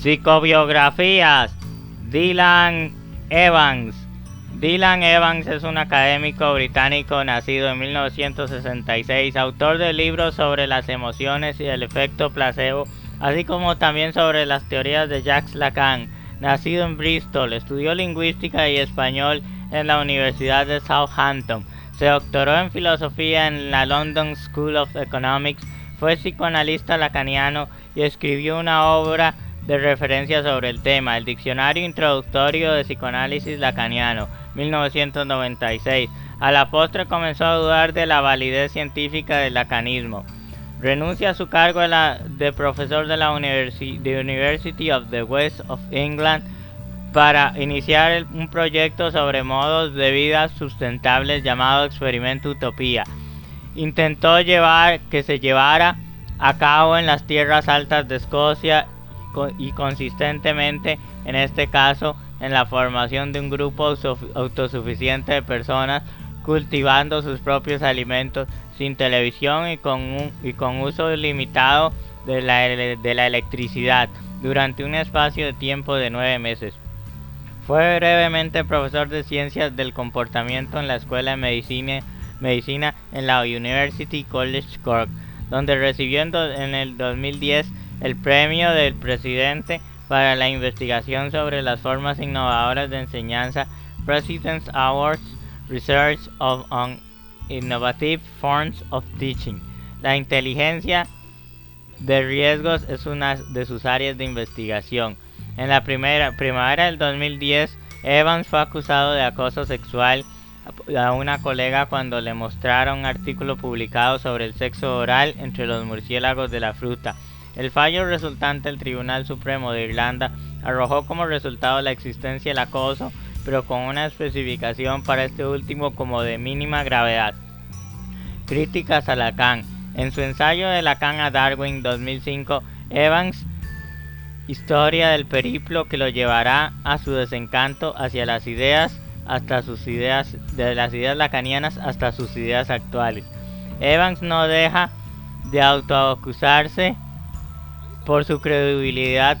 Psicobiografías. Dylan Evans. Dylan Evans es un académico británico nacido en 1966, autor de libros sobre las emociones y el efecto placebo, así como también sobre las teorías de Jacques Lacan. Nacido en Bristol, estudió lingüística y español en la Universidad de Southampton. Se doctoró en filosofía en la London School of Economics, fue psicoanalista lacaniano y escribió una obra de referencia sobre el tema, el Diccionario Introductorio de Psicoanálisis Lacaniano, 1996. A la postre comenzó a dudar de la validez científica del lacanismo. Renuncia a su cargo de profesor de la University of the West of England para iniciar un proyecto sobre modos de vida sustentables llamado Experimento Utopía. Intentó que se llevara a cabo en las tierras altas de Escocia y consistentemente, en este caso, en la formación de un grupo autosuficiente de personas cultivando sus propios alimentos sin televisión y con uso limitado de la electricidad durante un espacio de tiempo de 9 meses. Fue brevemente profesor de Ciencias del Comportamiento en la Escuela de Medicina en la University College Cork, donde recibió en el 2010 el premio del presidente para la investigación sobre las formas innovadoras de enseñanza, President's Awards Research on Innovative Forms of Teaching. La inteligencia de riesgos es una de sus áreas de investigación. En la primavera del 2010, Evans fue acusado de acoso sexual a una colega cuando le mostraron un artículo publicado sobre el sexo oral entre los murciélagos de la fruta. El fallo resultante del Tribunal Supremo de Irlanda arrojó como resultado la existencia del acoso, pero con una especificación para este último como de mínima gravedad. Críticas a Lacan. En su ensayo de Lacan a Darwin 2005, Evans, historia del periplo que lo llevará a su desencanto hacia las ideas, de las ideas lacanianas hasta sus ideas actuales. Evans no deja de autoacusarse por su credulidad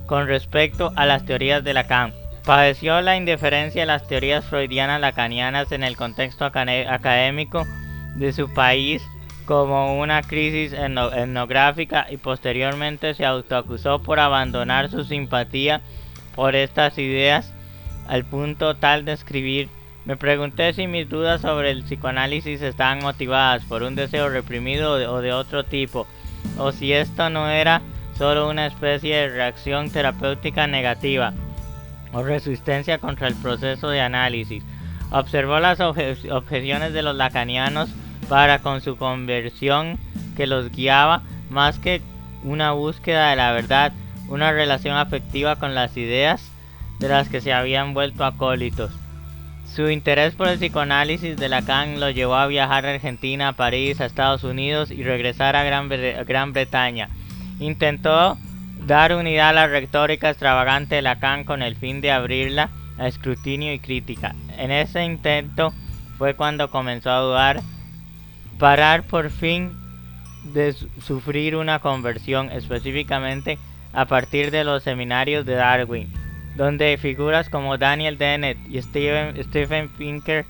con respecto a las teorías de Lacan. Padeció la indiferencia de las teorías freudianas lacanianas en el contexto académico de su país como una crisis etnográfica y posteriormente se autoacusó por abandonar su simpatía por estas ideas al punto tal de escribir: me pregunté si mis dudas sobre el psicoanálisis estaban motivadas por un deseo reprimido o de otro tipo, o si esto no era solo una especie de reacción terapéutica negativa o resistencia contra el proceso de análisis. Observó las objeciones de los lacanianos para con su conversión que los guiaba más que una búsqueda de la verdad, una relación afectiva con las ideas de las que se habían vuelto acólitos. Su interés por el psicoanálisis de Lacan lo llevó a viajar a Argentina, a París, a Estados Unidos y regresar a Gran Bretaña. Intentó dar unidad a la retórica extravagante de Lacan con el fin de abrirla a escrutinio y crítica. En ese intento fue cuando comenzó a dudar, parar por fin de sufrir una conversión, específicamente a partir de los seminarios de Darwin, donde figuras como Daniel Dennett y Steven Pinker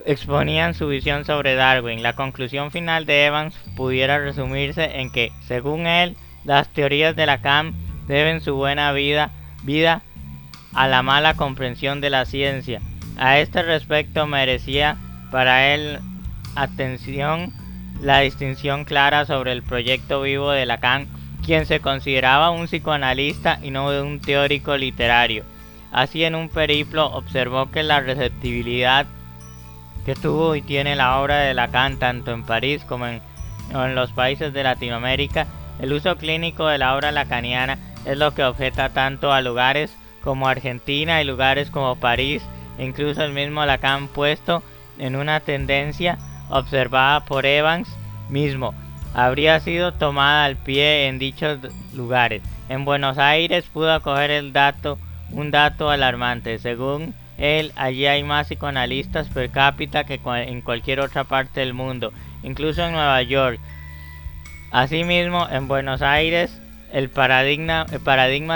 exponían su visión sobre Darwin. La conclusión final de Evans pudiera resumirse en que, según él, las teorías de Lacan deben su buena vida a la mala comprensión de la ciencia. A este respecto merecía para él atención la distinción clara sobre el proyecto vivo de Lacan, quien se consideraba un psicoanalista y no un teórico literario. Así, en un periplo observó que la receptibilidad que tuvo y tiene la obra de Lacan tanto en París como en los países de Latinoamérica, el uso clínico de la obra lacaniana es lo que objeta tanto a lugares como Argentina y lugares como París, e incluso el mismo Lacan puesto en una tendencia observada por Evans mismo habría sido tomada al pie en dichos lugares. En Buenos Aires pudo acoger un dato alarmante. Según él, allí hay más psicoanalistas per cápita que en cualquier otra parte del mundo, incluso en Nueva York. Asimismo, en Buenos Aires, el paradigma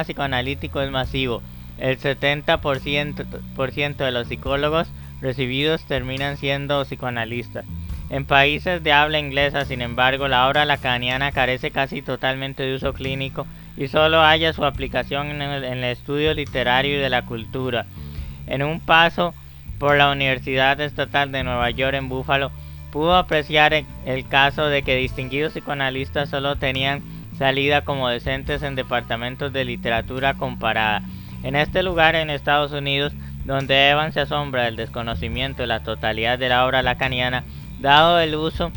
psicoanalítico es masivo. El 70% de los psicólogos recibidos terminan siendo psicoanalistas. En países de habla inglesa, sin embargo, la obra lacaniana carece casi totalmente de uso clínico y solo halla su aplicación en el estudio literario y de la cultura. En un paso por la Universidad Estatal de Nueva York en Buffalo, pudo apreciar el caso de que distinguidos psicoanalistas solo tenían salida como docentes en departamentos de literatura comparada. En este lugar en Estados Unidos, donde Evans se asombra del desconocimiento de la totalidad de la obra lacaniana, dado el uso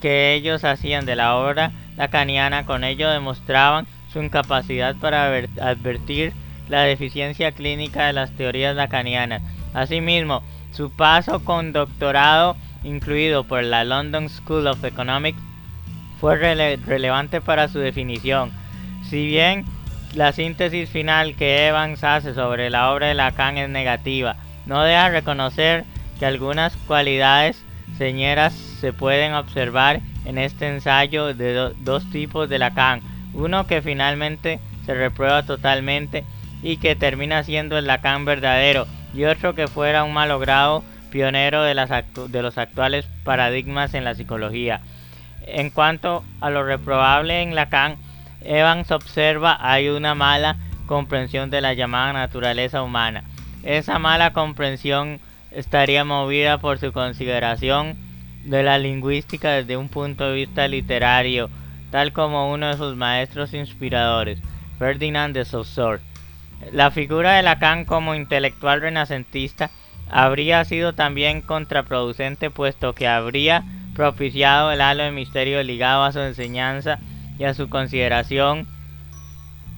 que ellos hacían de la obra lacaniana, con ello demostraban su incapacidad para advertir la deficiencia clínica de las teorías lacanianas. Asimismo, su paso con doctorado, incluido por la London School of Economics, fue relevante para su definición. Si bien la síntesis final que Evans hace sobre la obra de Lacan es negativa, no deja reconocer que algunas cualidades señeras se pueden observar en este ensayo de dos tipos de Lacan, uno que finalmente se reprueba totalmente y que termina siendo el Lacan verdadero, y otro que fuera un malogrado pionero de los actuales paradigmas en la psicología. En cuanto a lo reprobable en Lacan, Evans observa hay una mala comprensión de la llamada naturaleza humana. Esa mala comprensión estaría movida por su consideración de la lingüística desde un punto de vista literario, tal como uno de sus maestros inspiradores, Ferdinand de Saussure. La figura de Lacan como intelectual renacentista habría sido también contraproducente, puesto que habría propiciado el halo de misterio ligado a su enseñanza y a su consideración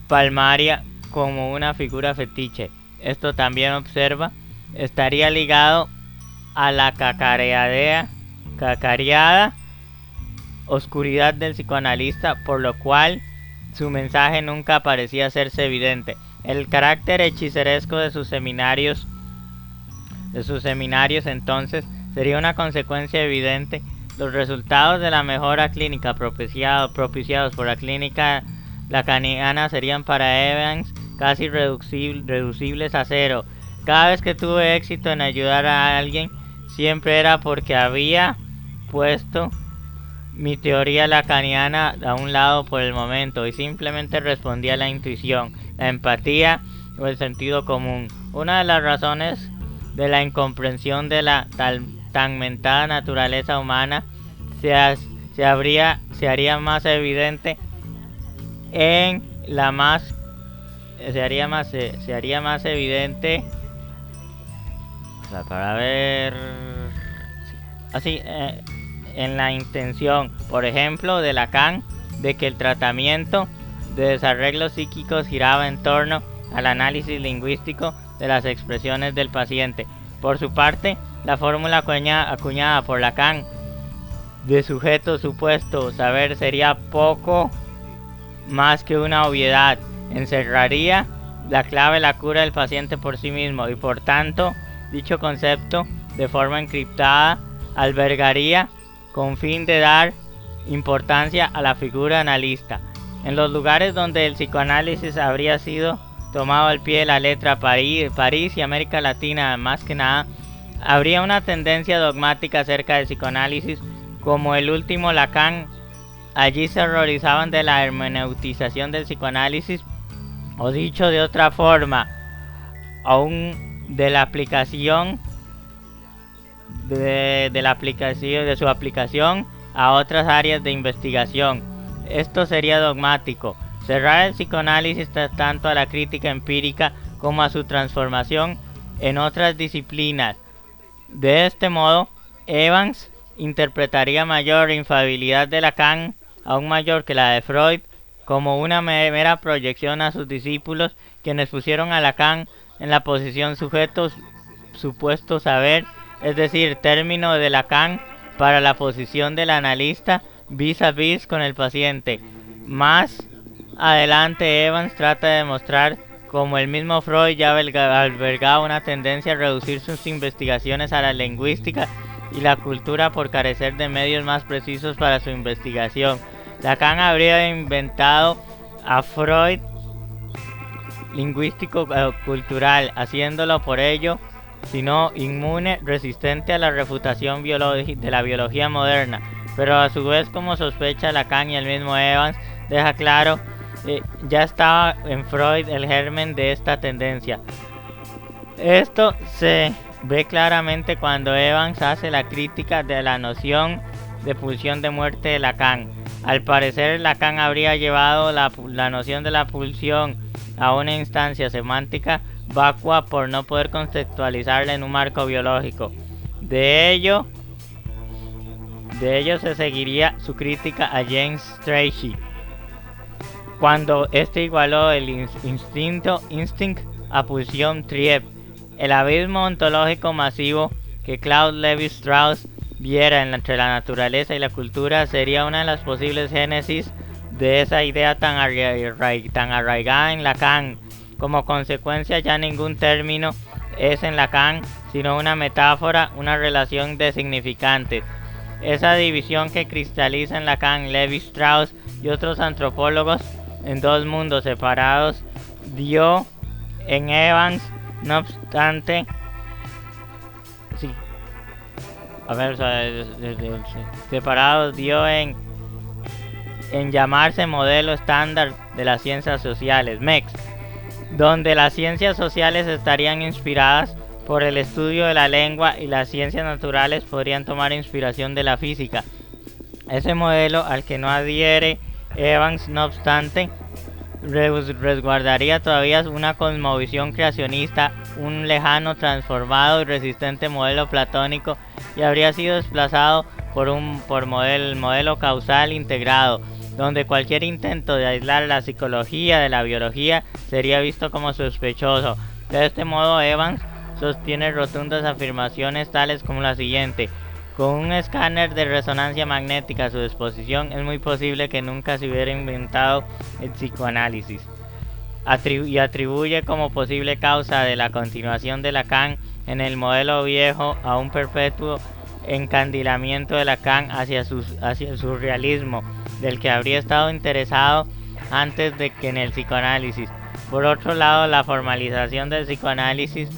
palmaria como una figura fetiche. Esto también observa estaría ligado a la cacareada oscuridad del psicoanalista, por lo cual su mensaje nunca parecía hacerse evidente. El carácter hechiceresco de sus seminarios entonces sería una consecuencia evidente. Los resultados de la mejora clínica propiciados por la clínica lacaniana serían para Evans casi reducibles a cero. Cada vez que tuve éxito en ayudar a alguien, siempre era porque había puesto mi teoría lacaniana a un lado por el momento y simplemente respondía a la intuición, la empatía o el sentido común. Una de las razones de la incomprensión de la tan mentada naturaleza humana se haría más evidente en la más se haría más evidente para ver así en la intención, por ejemplo, de Lacan de que el tratamiento de desarreglos psíquicos giraba en torno al análisis lingüístico de las expresiones del paciente. Por su parte, la fórmula acuñada por Lacan de sujeto supuesto saber sería poco más que una obviedad. Encerraría la clave de la cura del paciente por sí mismo y por tanto dicho concepto de forma encriptada albergaría con fin de dar importancia a la figura analista. En los lugares donde el psicoanálisis habría sido tomado al pie de la letra, París y América Latina más que nada, habría una tendencia dogmática acerca del psicoanálisis como el último Lacan. Allí se horrorizaban de la hermeneutización del psicoanálisis, o dicho de otra forma, aún de la aplicación de su aplicación a otras áreas de investigación. Esto sería dogmático, cerrar el psicoanálisis tanto a la crítica empírica como a su transformación en otras disciplinas. De este modo, Evans interpretaría mayor infalibilidad de Lacan, aún mayor que la de Freud, como una mera proyección a sus discípulos, quienes pusieron a Lacan en la posición supuesto saber, es decir, término de Lacan para la posición del analista vis a vis con el paciente. Más adelante Evans trata de demostrar cómo el mismo Freud ya albergaba una tendencia a reducir sus investigaciones a la lingüística y la cultura por carecer de medios más precisos para su investigación. Lacan habría inventado a Freud lingüístico cultural, haciéndolo por ello, sino inmune, resistente a la refutación de la biología moderna. Pero a su vez, como sospecha Lacan y el mismo Evans, deja claro, ya estaba en Freud el germen de esta tendencia. Esto se ve claramente cuando Evans hace la crítica de la noción de pulsión de muerte de Lacan. Al parecer, Lacan habría llevado la noción de la pulsión a una instancia semántica vacua por no poder conceptualizarla en un marco biológico. De ello se seguiría su crítica a James Strachey, cuando este igualó el instinct a pulsión triep. El abismo ontológico masivo que Claude Lévi-Strauss viera entre la naturaleza y la cultura sería una de las posibles génesis de esa idea tan arraigada en Lacan. Como consecuencia, ya ningún término es en Lacan sino una metáfora, una relación de significantes. Esa división que cristaliza en Lacan, Lévi-Strauss y otros antropólogos en dos mundos separados dio en Evans, no obstante, separados dio en llamarse modelo estándar de las ciencias sociales, MEX, donde las ciencias sociales estarían inspiradas por el estudio de la lengua y las ciencias naturales podrían tomar inspiración de la física. Ese modelo al que no adhiere Evans, no obstante, resguardaría todavía una cosmovisión creacionista, un lejano, transformado y resistente modelo platónico, y habría sido desplazado por el modelo causal integrado, donde cualquier intento de aislar la psicología de la biología sería visto como sospechoso. De este modo, Evans sostiene rotundas afirmaciones tales como la siguiente: con un escáner de resonancia magnética a su disposición, es muy posible que nunca se hubiera inventado el psicoanálisis. Y atribuye como posible causa de la continuación de Lacan en el modelo viejo a un perpetuo encandilamiento de Lacan hacia el surrealismo, del que habría estado interesado antes de que en el psicoanálisis. Por otro lado, la formalización del psicoanálisis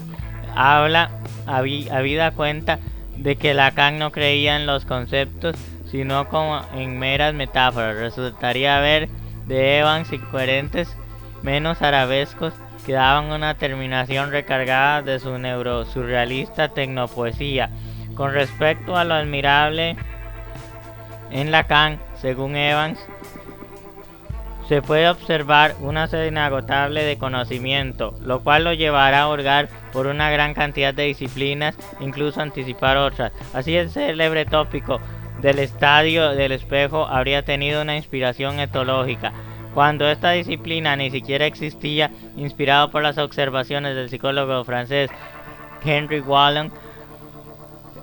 habla habida cuenta de que Lacan no creía en los conceptos, sino como en meras metáforas. Resultaría ver de Evans incoherentes, menos arabescos, que daban una terminación recargada de su neurosurrealista tecnopoesía. Con respecto a lo admirable en Lacan, según Evans, se puede observar una sed inagotable de conocimiento, lo cual lo llevará a hurgar por una gran cantidad de disciplinas, incluso anticipar otras. Así, el célebre tópico del estadio del espejo habría tenido una inspiración etológica, cuando esta disciplina ni siquiera existía, inspirado por las observaciones del psicólogo francés Henry Wallon.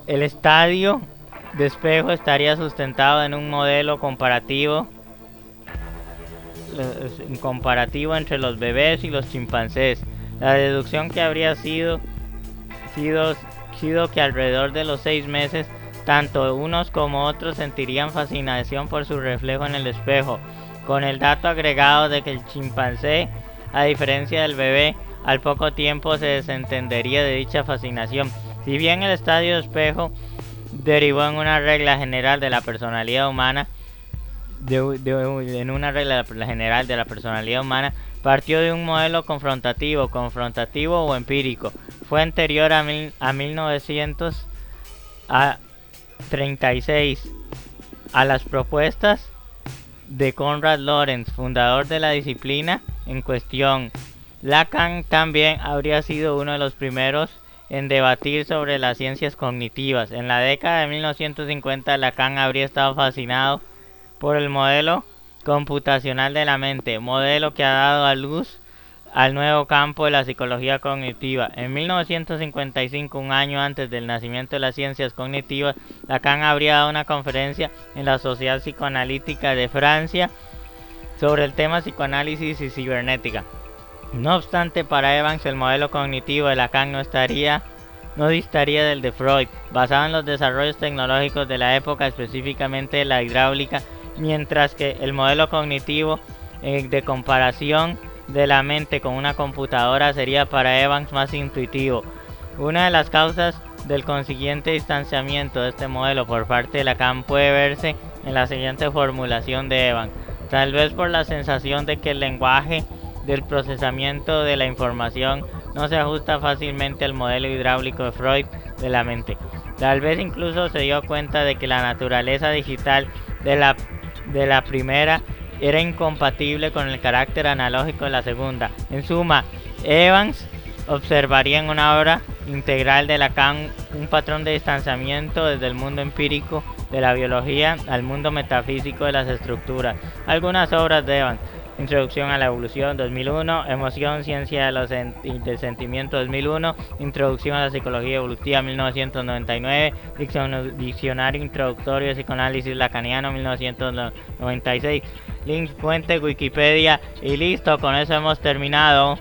El estadio de espejo estaría sustentado en un modelo comparativo entre los bebés y los chimpancés. La deducción que habría sido que alrededor de los 6 meses, tanto unos como otros sentirían fascinación por su reflejo en el espejo, con el dato agregado de que el chimpancé, a diferencia del bebé, al poco tiempo se desentendería de dicha fascinación. Si bien el estadio de espejo derivó en una regla general de la personalidad humana, partió de un modelo confrontativo o empírico. Fue anterior a 1936 a las propuestas de Konrad Lorenz, fundador de la disciplina en cuestión. Lacan también habría sido uno de los primeros en debatir sobre las ciencias cognitivas. En la década de 1950, Lacan habría estado fascinado por el modelo computacional de la mente, modelo que ha dado a luz al nuevo campo de la psicología cognitiva. En 1955, un año antes del nacimiento de las ciencias cognitivas, Lacan habría dado una conferencia en la Sociedad Psicoanalítica de Francia sobre el tema psicoanálisis y cibernética. No obstante, para Evans, el modelo cognitivo de Lacan no distaría del de Freud, basado en los desarrollos tecnológicos de la época, específicamente de la hidráulica mientras que el modelo cognitivo de comparación de la mente con una computadora sería para Evans más intuitivo. Una de las causas del consiguiente distanciamiento de este modelo por parte de Lacan puede verse en la siguiente formulación de Evans: tal vez por la sensación de que el lenguaje del procesamiento de la información no se ajusta fácilmente al modelo hidráulico de Freud de la mente. Tal vez incluso se dio cuenta de que la naturaleza digital de la primera era incompatible con el carácter analógico de la segunda. En suma, Evans observaría en una obra integral de Lacan un patrón de distanciamiento desde el mundo empírico de la biología al mundo metafísico de las estructuras. Algunas obras de Evans: Introducción a la evolución, 2001; Emoción, ciencia del sentimiento, 2001; Introducción a la psicología evolutiva, 1999; Diccionario introductorio de psicoanálisis lacaniano, 1996. Link, fuente, Wikipedia, y listo, con eso hemos terminado.